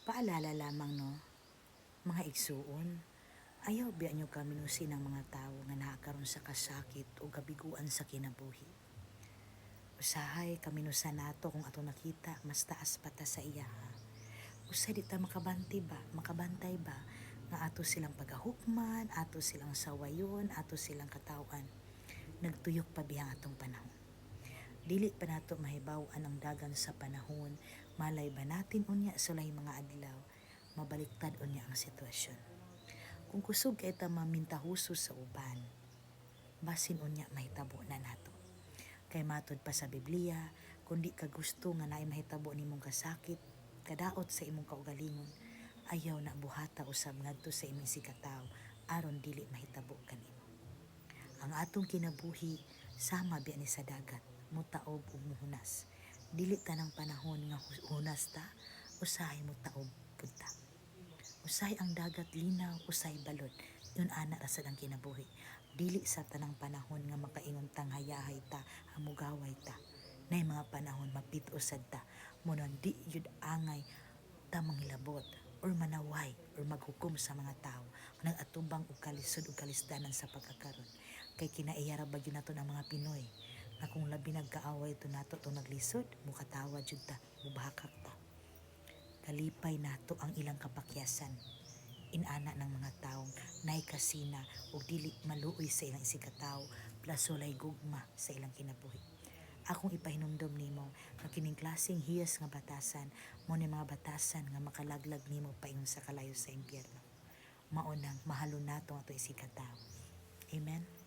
Paalala lamang no, mga igsuon, ayaw biya nyo kaminusin ng mga tao nga nakakaroon sa kasakit o kabiguan sa kinabuhi. Usahay kaminusan nato kung ato nakita mas taas pata sa iya ha. Usay di ta makabantay ba nga ato silang pagahukman, ato silang sawayon, ato silang katawan. Nagtuyok pa biyang atong panahon. Dili pa nato mahibaw-an ang dagan sa panahon, malay ba natin unya sulay mga adlaw, mabaliktad unya ang sitwasyon. Kung kusog kay ta mamintahuso sa uban, basin unya mahitabo na nato. Kay matod pa sa Biblia, kundi ka gusto nga naay mahitabo nimong kasakit, kadaot sa imong kaugalingon, ayaw na buhata usab ngadto sa imong sikataw aron dili mahitabo kanimo. Ang atong kinabuhi sama biya ni sa dagat, mutaob ug muhunas. Dili tanang panahon nga hunas ta, usahay mutaob pud ta. Usay ang dagat linaw, usay balod. Yun ana ra sad ang kinabuhi. Dili sa tanang panahon nga makaingon tang hayahay ta, hamugaway ta. Nay mga panahon mapit usad ta. Munon di yun angay ta manghilabot or manaway or maghukom sa mga tao nag-atubang og kalisod ug kalisdanan sa pagkakaron. Kay kinaiyara ba yun nato ng mga Pinoy na kung labi nagkaaway to nato to naglisod, mukatawa jud ta, mubahakak ta. Kalipay nato ang ilang kapakyasan. Inana ng mga taong nay kasina ug dili maluoy sa ilang isikataw plus walay gugma sa ilang kinabuhi. Akong ipahinumdom nimo nga kining klaseng hiyas nga batasan mo ni mga batasan nga makalaglag nimo paingon sa kalayo sa impyerno. Maunang mahalo nato ato isikataw. Amen.